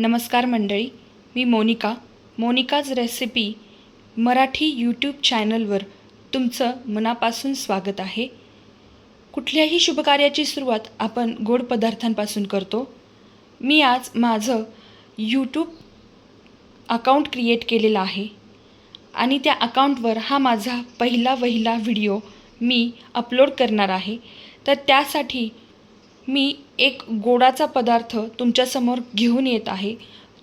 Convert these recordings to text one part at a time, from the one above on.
नमस्कार मंडळी, मी Monika's recipe Marathi YouTube चॅनलवर तुमचं मनापासून स्वागत आहे. कुठल्याही शुभकार्याची सुरुवात आपण गोड पदार्थांपासून करतो. मी आज माझं यूट्यूब अकाउंट क्रिएट केलेलं आहे आणि त्या अकाउंटवर हा माझा पहिला व्हिडिओ मी अपलोड करणार आहे. तर त्यासाठी मी एक गोडाचा पदार्थ तुमच्यासमोर घेऊन येत आहे.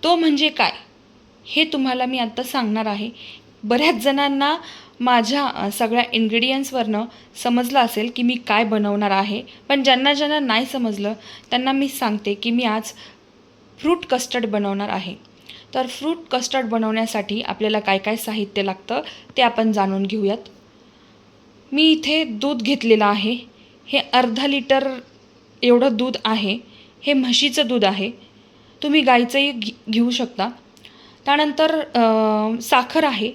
तो म्हणजे काय हे तुम्हाला मी आता सांगणार आहे. बऱ्याच जणांना माझ्या सगळ्या इन्ग्रेडियंट्सवरनं समजलं असेल की मी काय बनवणार आहे, पण ज्यांना नाही समजलं त्यांना मी सांगते की मी आज फ्रूट कस्टर्ड बनवणार आहे. तर फ्रूट कस्टर्ड बनवण्यासाठी आपल्याला काय काय साहित्य लागतं ते आपण जाणून घेऊयात. मी इथे दूध घेतलेलं आहे. हे अर्धा लिटर एवढं दूध आहे. हे म्हशीचं दूध आहे. तुम्ही गाईचंही घेऊ शकता. त्यानंतर साखर आहे.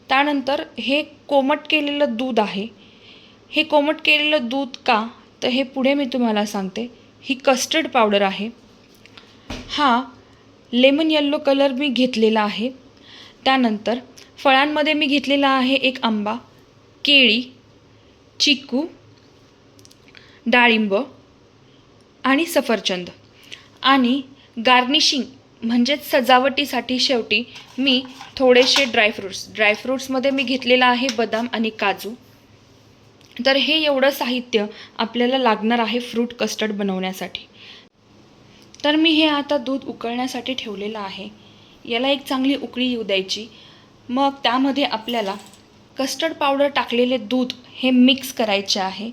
त्यानंतर हे कोमट केलेलं दूध आहे. हे कोमट केलेलं दूध का, तर हे पुढे मी तुम्हाला सांगते. ही कस्टर्ड पावडर आहे. हा लेमन येल्लो कलर मी घेतलेला आहे. त्यानंतर फळांमध्ये मी घेतलेला आहे एक आंबा, केळी, चिकू, डाळिंब आणि सफरचंद. आणि गार्निशिंग म्हणजेच सजावटीसाठी शेवटी मी थोडेसे ड्रायफ्रूट्समध्ये मी घेतलेला आहे बदाम आणि काजू. तर हे एवढं साहित्य आपल्याला लागणार आहे फ्रूट कस्टर्ड बनवण्यासाठी. तर मी हे आता दूध उकळण्यासाठी ठेवलेलं आहे. याला एक चांगली उकळी येऊ द्यायची. मग त्यामध्ये आपल्याला कस्टर्ड पावडर टाकलेले दूध हे मिक्स करायचे आहे.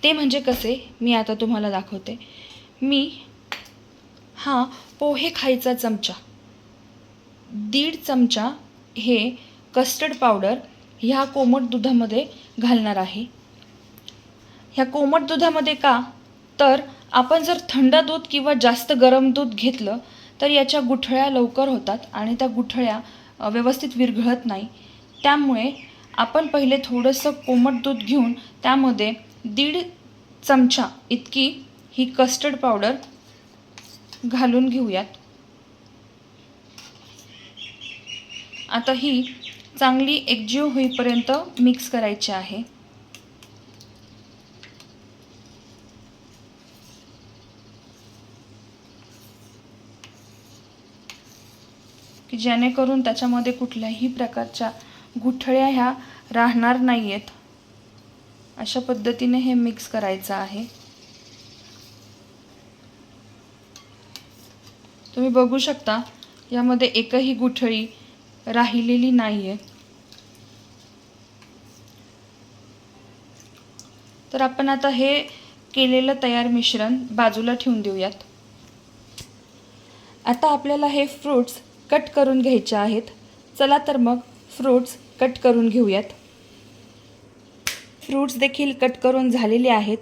ते म्हणजे कसे मी आता तुम्हाला दाखवते. मी हा पोहे खायचा चमचा, 1.5 चमचा हे कस्टर्ड पावडर ह्या कोमट दुधामध्ये घालणार आहे. ह्या कोमट दुधामध्ये का, तर आपण जर थंड दूध किंवा जास्त गरम दूध घेतलं तर याच्या गुठळ्या लवकर होतात आणि त्या गुठळ्या व्यवस्थित विरघळत नाही. त्यामुळे आपण पहिले थोडंसं कोमट दूध घेऊन त्यामध्ये 1.5 चमचा इतकी ही कस्टर्ड पावडर घालून घेऊयात. आता ही चांगली एकजीव होईपर्यंत मिक्स करायची आहे. की जेणेकरून त्याच्यामध्ये कुठल्याही प्रकारच्या गुठळ्या ह्या राहणार नाही आहेत. अशा पद्धतीने हे मिक्स करायचं आहे. तुम्ही बघू शकता यामध्ये एकही गुठळी राहिलेली नाही आहे. तर आपण आता हे केलेलं तयार मिश्रण बाजूला ठेवून देऊयात. आता आपल्याला हे फ्रूट्स कट करून घ्यायचे आहेत. चला तर मग फ्रूट्स कट करून घेऊयात. फ्रूट्स देखील कट करून झालेले आहेत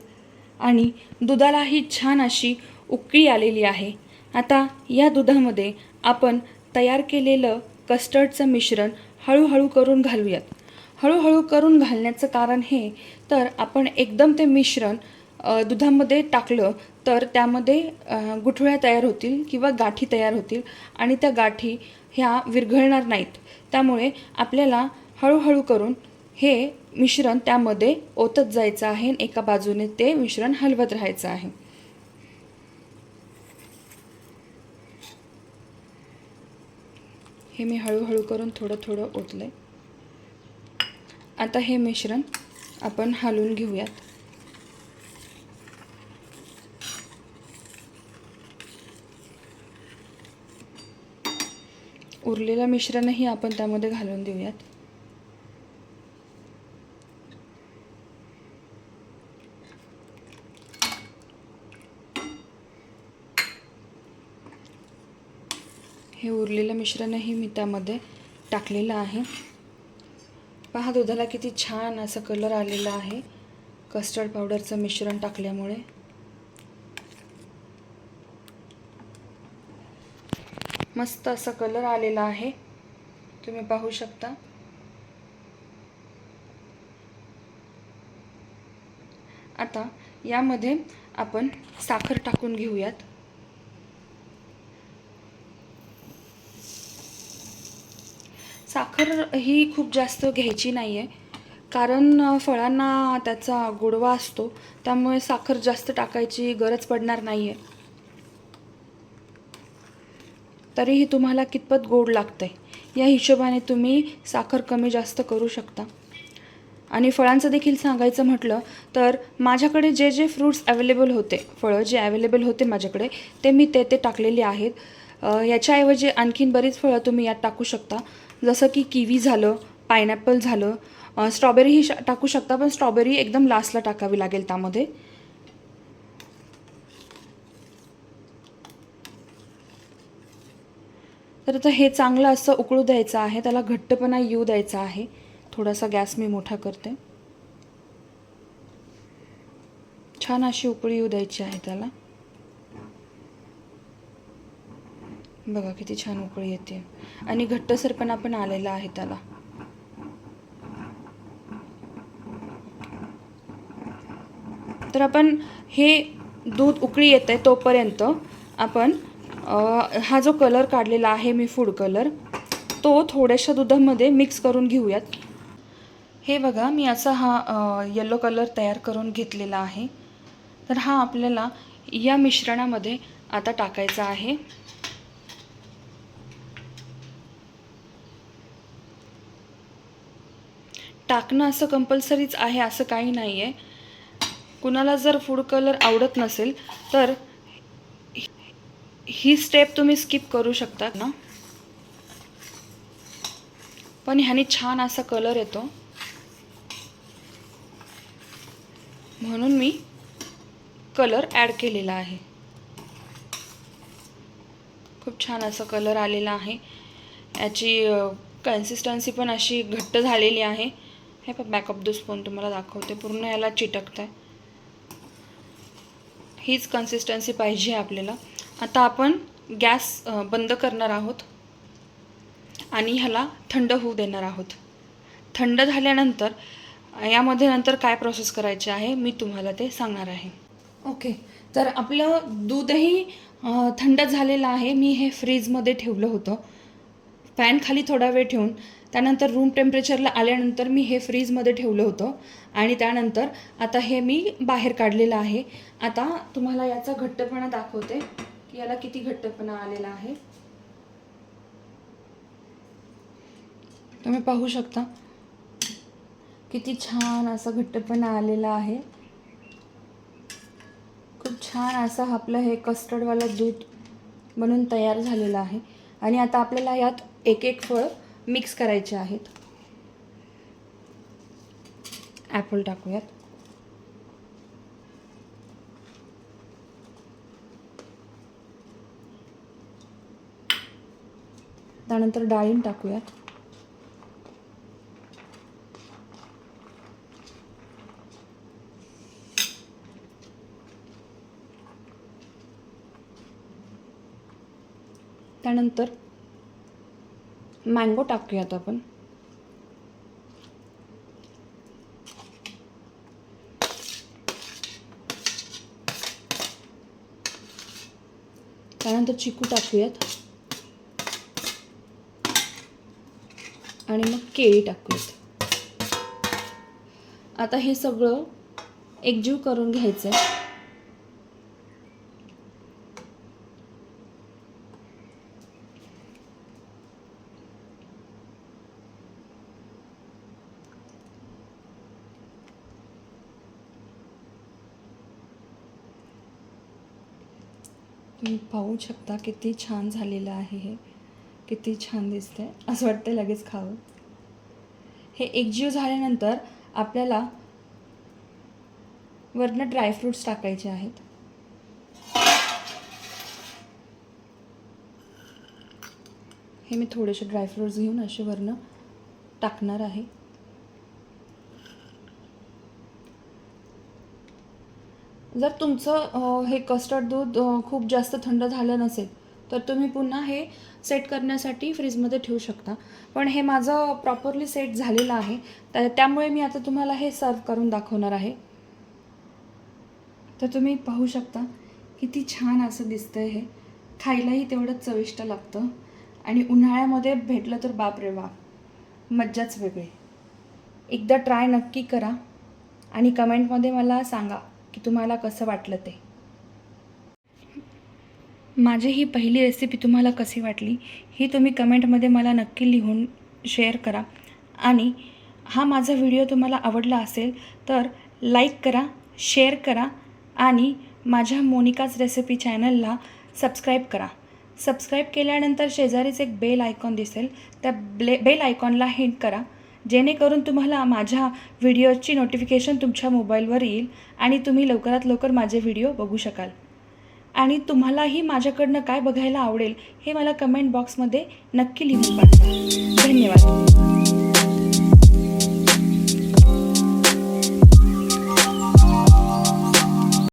आणि दुधालाही छान अशी उकळी आलेली आहे. आता या दुधामध्ये आपण तयार केलेलं कस्टर्डचं मिश्रण हळूहळू करून घालूयात. हळूहळू करून घालण्याचं कारण हे, तर आपण एकदम ते मिश्रण दुधामध्ये टाकलं तर त्यामध्ये गुठळ्या तयार होतील किंवा गाठी तयार होतील आणि त्या गाठी ह्या विरघळणार नाहीत. त्यामुळे आपल्याला हळूहळू करून हे मिश्रण त्यामध्ये ओतत जायचं आहे. एका बाजूने ते मिश्रण हलवत राहायचं आहे. हे मी हळूहळू करून थोडं थोडं ओतलंय. आता हे मिश्रण आपण हलवून घेऊयात. उरलेलं मिश्रणही आपण त्यामध्ये घालून देऊयात. हे उरलेलं मिश्रणही मी त्यामध्ये टाकलेलं आहे. पहा दुधाला किती छान असा कलर आलेला आहे कस्टर्ड पावडरचं मिश्रण टाकल्यामुळे. मस्त असा कलर आलेला आहे, तुम्ही पाहू शकता. आता यामध्ये आपण साखर टाकून घेऊयात. साखर ही खूप जास्त घ्यायची नाही आहे, कारण फळांना त्याचा गोडवा असतो, त्यामुळे साखर जास्त टाकायची गरज पडणार नाही आहे. तरीही तुम्हाला कितपत गोड लागतंय या हिशोबाने तुम्ही साखर कमी जास्त करू शकता. आणि फळांचं देखील सांगायचं म्हटलं तर माझ्याकडे जे जे फ्रूट्स अवेलेबल होते, फळं जे अवेलेबल होते माझ्याकडे, ते मी ते टाकलेले आहेत. याच्याऐवजी आणखीन बरीच फळं तुम्ही यात टाकू शकता, जसं की किवी झालं, पायनॅपल झालं, स्ट्रॉबेरीही टाकू शकता, पण स्ट्रॉबेरी एकदम लास्टला टाकावी लागेल त्यामध्ये. तर आता हे चांगलं असं उकळू द्यायचं आहे, त्याला घट्टपणा येऊ द्यायचा आहे. थोडासा गॅस मी मोठा करते. छान अशी उकळी येऊ द्यायची आहे त्याला. बघा किती छान उकळी येते आणि घट्टसरपणा पण आलेला आहे त्याला. तर आपण हे दूध उकळी येते तोपर्यंत आपण हा जो कलर काढलेला आहे मी, फूड कलर, तो थोड्याशा दुधामध्ये मिक्स करून घेऊयात. हे बघा मी असा हा येलो कलर तयार करून घेतलेला आहे. तर हा आपल्याला या मिश्रणामध्ये आता टाकायचा आहे. टाकणं असं कंपल्सरीच आहे असं काही नाही आहे. कुणाला जर फूड कलर आवडत नसेल तर ही स्टेप तुम्ही स्किप करू शकता ना, पण ह्याने छान असा कलर येतो म्हणून मी कलर ॲड केलेला आहे. खूप छान असा कलर आलेला आहे. याची कन्सिस्टन्सी पण अशी घट्ट झालेली आहे. हे पण बॅकअप द स्पून तुम्हाला दाखवते, पूर्ण याला चिटकतं आहे. हीच कन्सिस्टन्सी पाहिजे आपल्याला. आता आपण गॅस बंद करणार आहोत आणि ह्याला थंड होऊ देणार आहोत. थंड झाल्यानंतर यामध्ये नंतर काय प्रोसेस करायची आहे मी तुम्हाला ते सांगणार आहे. ओके, तर आपलं दूधही थंड झालेलं आहे. मी हे फ्रीजमध्ये ठेवलं होतं फॅन खाली थोडा वेळ ठेवून. त्यानंतर रूम टेम्परेचरला आल्यानंतर मी हे फ्रीजमध्ये ठेवलं होतं आणि त्यानंतर आता हे मी बाहेर काढलेलं आहे. आता तुम्हाला याचा घट्टपणा दाखवते की याला किती घट्टपणा आलेला आहे. तुम्ही पाहू शकता किती छान असा घट्टपणा आलेला आहे. खूप छान असं आपलं हे कस्टर्डवालं दूध बनून तयार झालेलं आहे. आणि आता आपल्याला यात एक एक फळ मिक्स करायचे आहेत. ॲपल टाकूयात. त्यानंतर डाळिंब टाकूयात. त्यानंतर मँगो टाकूयात आपण. त्यानंतर चिकू टाकूयात आणि मग केळी टाकूयात. आता हे सगळं एकजीव करून घ्यायचं आहे. तुम्ही पाहू शकता किती छान झालेलं आहे. हे किती छान दिसतंय, असं वाटतं लगेच खावं. हे एकजीव झाल्यानंतर आपल्याला वरनं ड्रायफ्रूट्स टाकायचे आहेत. हे मी थोडेसे ड्रायफ्रूट्स घेऊन असे वरनं टाकणार आहे. जर तुमचं हे कस्टर्ड दूध खूप जास्त थंड झालं नसेल तर तुम्ही पुन्हा हे सेट करण्यासाठी फ्रीजमध्ये ठेवू शकता. पण हे माझं प्रॉपरली सेट झालेलं आहे, त्यामुळे मी आता तुम्हाला हे सर्व करून दाखवणार आहे. तर तुम्ही पाहू शकता किती छान असं दिसतंय. हे खायलाही तेवढंच चविष्ट लागतं आणि उन्हाळ्यामध्ये भेटलं तर बाप रे बाप. मज्जाच वेगळी. एकदा ट्राय नक्की करा आणि कमेंटमध्ये मला सांगा की तुम्हाला कसं वाटलं ते. माझी ही पहिली रेसिपी तुम्हाला कशी वाटली ही तुम्ही कमेंटमध्ये मला नक्की लिहून शेअर करा. आणि हा माझा व्हिडिओ तुम्हाला आवडला असेल तर लाईक करा, शेअर करा आणि माझ्या मोनिकाज रेसिपी चॅनलला सबस्क्राईब करा. सबस्क्राईब केल्यानंतर शेजारीच एक बेल आयकॉन दिसेल, त्या बेल आयकॉनला हिट करा, जेणेकरून तुम्हाला माझ्या व्हिडिओची नोटिफिकेशन तुमच्या मोबाईलवर येईल आणि तुम्ही लवकरात लवकर माझे व्हिडिओ बघू शकाल. आणि तुम्हालाही माझ्याकडनं काय बघायला आवडेल हे मला कमेंट बॉक्समध्ये नक्की लिहून पाठवा. धन्यवाद.